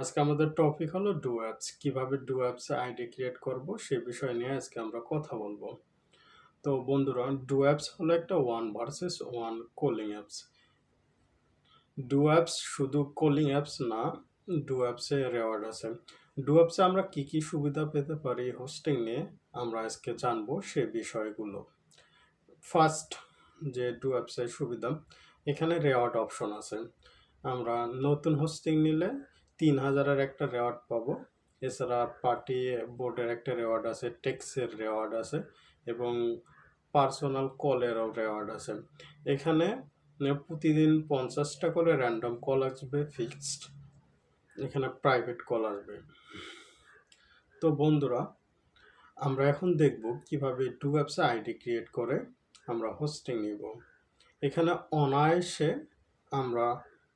আজকে আমাদের টপিক হলো ডু অ্যাপস। কিভাবে ডু অ্যাপসে আইডি ক্রিয়েট করব সে বিষয় নিয়ে আজকে আমরা কথা বলবো। তো বন্ধুরা, ডু অ্যাপস হলো একটা one versus one calling apps. Do apps শুধু কলিং অ্যাপস না, ডু অ্যাপসে রেওয়ার্ড আছে। ডু অ্যাপসে আমরা কি কি সুবিধা পেতে পারি হোস্টিং নিয়ে আমরা আজকে জানবো সে বিষয়গুলো। ফার্স্ট, যে ডু অ্যাপসের সুবিধা, এখানে রেওয়ার্ড অপশন আছে। আমরা নতুন হোস্টিং নিলে 3000-এর একটা রেওয়ার্ড পাবো। এছাড়া পার্টি বোর্ডের একটা রেওয়ার্ড আছে, টেক্সের রেওয়ার্ড আছে এবং পার্সোনাল কলেরও রেওয়ার্ড আছে। এখানে প্রতিদিন 50টা করে র্যান্ডম কল আসবে ফিক্সড, এখানে প্রাইভেট কল আসবে। তো বন্ধুরা, আমরা এখন দেখব কিভাবে ডু অ্যাপসে আইডি ক্রিয়েট করে আমরা হোস্টিং নিব। এখানে অনায়াসে আমরা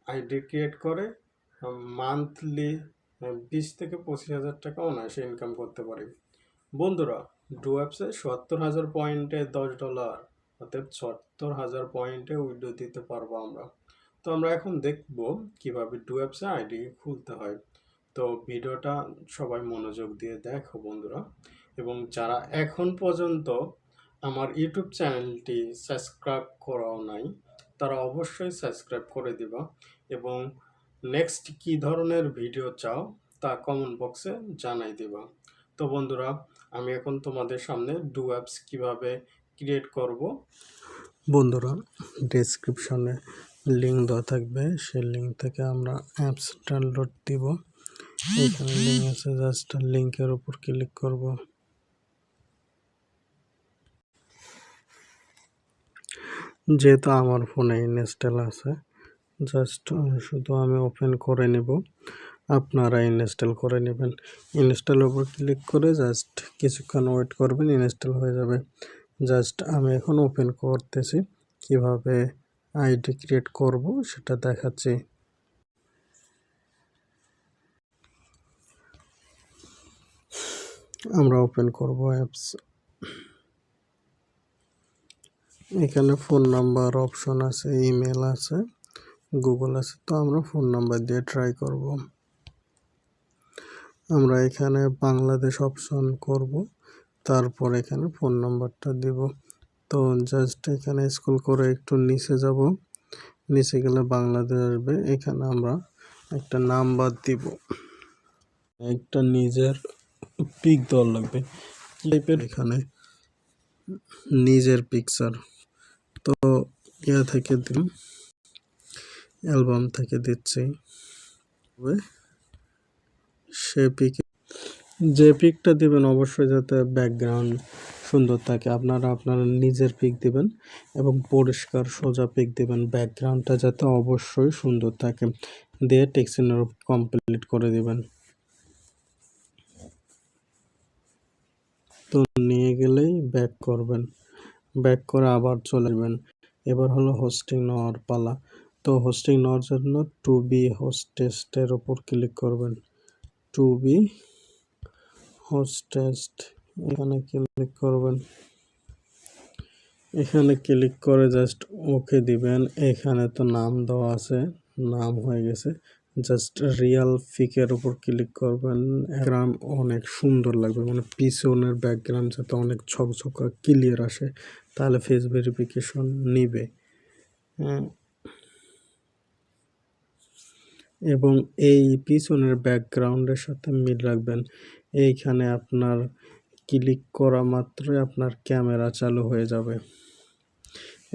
আইডি ক্রিয়েট করে মান্থলি 20 থেকে 25 হাজার টাকা অনায়াসে ইনকাম করতে পারি। বন্ধুরা, ডু অ্যাপসে 70,000 পয়েন্টে $10, অর্থাৎ 70,000 পয়েন্টে উইড্রো দিতে পারবো আমরা। তো আমরা এখন দেখব কিভাবে ডু অ্যাপসে আইডি খুলতে হয়। তো ভিডিওটা সবাই মনোযোগ দিয়ে দেখো বন্ধুরা, এবং যারা এখন পর্যন্ত আমার ইউটিউব চ্যানেলটি সাবস্ক্রাইব করাও নাই তারা অবশ্যই সাবস্ক্রাইব করে দিবা, এবং নেক্সট কি ধরনের ভিডিও চাও তা কমেন্ট বক্সে জানাই দিবা। তো বন্ধুরা, আমি এখন তোমাদের সামনে ডু অ্যাপস কিভাবে ক্রিয়েট করব। বন্ধুরা, ডেসক্রিপশনে লিঙ্ক দেওয়া থাকবে, সেই লিঙ্ক থেকে আমরা অ্যাপস ডাউনলোড দিব। এখানে লিঙ্ক আছে, জাস্ট লিঙ্কের উপর ক্লিক করব। যেহেতু আমার ফোনে ইনস্টল আছে, জাস্ট শুধু আমি ওপেন করে নেব, আপনারা ইনস্টল করে নেবেন। ইনস্টলের উপর ক্লিক করে জাস্ট কিছুক্ষণ ওয়েট করবেন, ইনস্টল হয়ে যাবে। জাস্ট আমি এখন ওপেন করতেছি, কিভাবে আইডি ক্রিয়েট করব সেটা দেখাচ্ছি। আমরা ওপেন করব অ্যাপস। এখানে ফোন নাম্বার অপশন আছে, ইমেল আছে, গুগল আছে। তো আমরা ফোন নাম্বার দিয়ে ট্রাই করব। আমরা এখানে বাংলাদেশ অপশন করব, তারপর এখানে ফোন নাম্বারটা দিব। তো জাস্ট এখানে স্ক্রল করে একটু নিচে যাব, নিচে গেলে বাংলাদেশ আসবে। এখানে আমরা একটা নাম্বার দিব, একটা নিজের পিক দেওয়ার লাগবে টাইপের, এখানে নিজের পিকচার। তো ইয়া থেকে দিন, অ্যালবাম থেকে দিচ্ছি। সে পিক, যে পিকটা দিবেন অবশ্যই যাতে ব্যাকগ্রাউন্ড সুন্দর থাকে। আপনারা আপনার নিজের পিক দিবেন এবং পরিষ্কার সোজা পিক দিবেন, ব্যাকগ্রাউন্ডটা যাতে অবশ্যই সুন্দর থাকে। দিয়ে টেক্সটের কমপ্লিট করে দিবেন। তো নিয়ে গেলেই ব্যাক করবেন, ব্যাক করে আবার চলে যাবেন। এবার হলো হোস্টিং নেওয়ার পালা। তো হোস্টিং নেওয়ার জন্য টু বি হোস্টেস্টের ওপর ক্লিক করবেন। টু বি হোস্টেস্ট, এখানে ক্লিক করবেন। এখানে ক্লিক করে জাস্ট ওকে দিবেন। এখানে তো নাম দেওয়া আছে, নাম হয়ে গেছে। জাস্ট রিয়াল পিকের উপর ক্লিক করবেন। ব্যাকগ্রাউন্ড অনেক সুন্দর লাগবে, মানে পিছনের ব্যাকগ্রাউন্ড যাতে অনেক ঝকঝকা ক্লিয়ার আসে, তাহলে ফেস ভেরিফিকেশন নিবে। এবং এই পিছনের ব্যাকগ্রাউন্ডের সাথে মিল রাখবেন। এইখানে আপনার ক্লিক করা মাত্রই আপনার ক্যামেরা চালু হয়ে যাবে।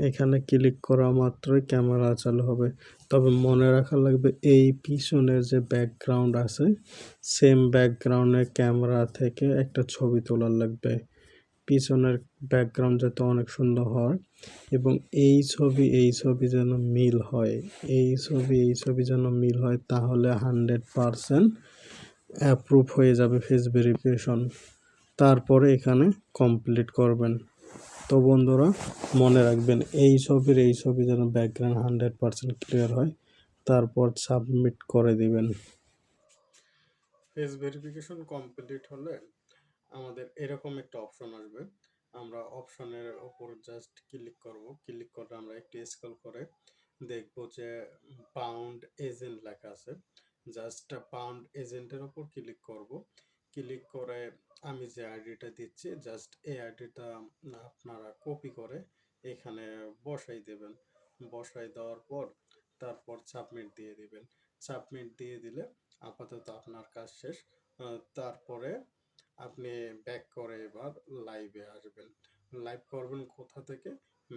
এখানে ক্লিক করা মাত্রই ক্যামেরা চালু হবে। তবে মনে রাখা লাগবে, এই পিছনের যে ব্যাকগ্রাউন্ড আছে, সেম ব্যাকগ্রাউন্ডের ক্যামেরা থেকে একটা ছবি তোলার লাগবে। পিছনের ব্যাকগ্রাউন্ড যাতে অনেক সুন্দর হয় এবং এই ছবি যেন মিল হয়, এই ছবি যেন মিল হয়, তাহলে 100% অ্যাপ্রুভ হয়ে যাবে ফেস ভেরিফিকেশন। তারপরে এখানে কমপ্লিট করবেন। তো বন্ধুরা, মনে রাখবেন, এই ছবি যেন ব্যাকগ্রাউন্ড 100% ক্লিয়ার হয়, তারপর সাবমিট করে দিবেন। ফেস ভেরিফিকেশন কমপ্লিট হলে আমাদের এরকম একটা অপশন আসবে। আমরা অপশনের উপর জাস্ট ক্লিক করব, ক্লিক করে আমরা একটু স্ক্রল করে দেখব যে পাউন্ড এজেন্ট লেখা আছে। জাস্ট পাউন্ড এজেন্টের ওপর ক্লিক করব। ক্লিক করে আমি যে আইডিটা দিচ্ছি জাস্ট এই আইডিটা আপনারা কপি করে এখানে বসাই দেবেন। বসাই দেওয়ার পর তারপর সাবমিট দিয়ে দিবেন। সাবমিট দিয়ে দিলে আপাতত আপনার কাজ শেষ। তারপরে আপনি ব্যাক করে এবার লাইভে আসবেন। লাইভ করবেন কোথা থেকে?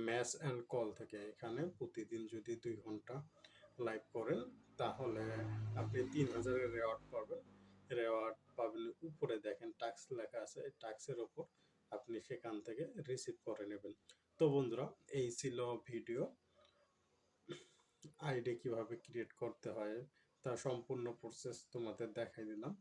ম্যাচ অ্যান্ড কল থেকে। এখানে প্রতিদিন যদি 2 ঘন্টা লাইভ করেন তাহলে আপনি 3000-এর রেওয়ার্ড পাবেন। রেওয়ার্ড পাবেন, উপরে দেখেন টাস্ক লেখা আছে, এই টাস্কের ওপর আপনি সেখান থেকে রিসিভ করে নেবেন। তো বন্ধুরা, এই ছিল ভিডিও। আইডি কিভাবে ক্রিয়েট করতে হয় তা সম্পূর্ণ প্রসেস তোমাদের দেখাই দিলাম।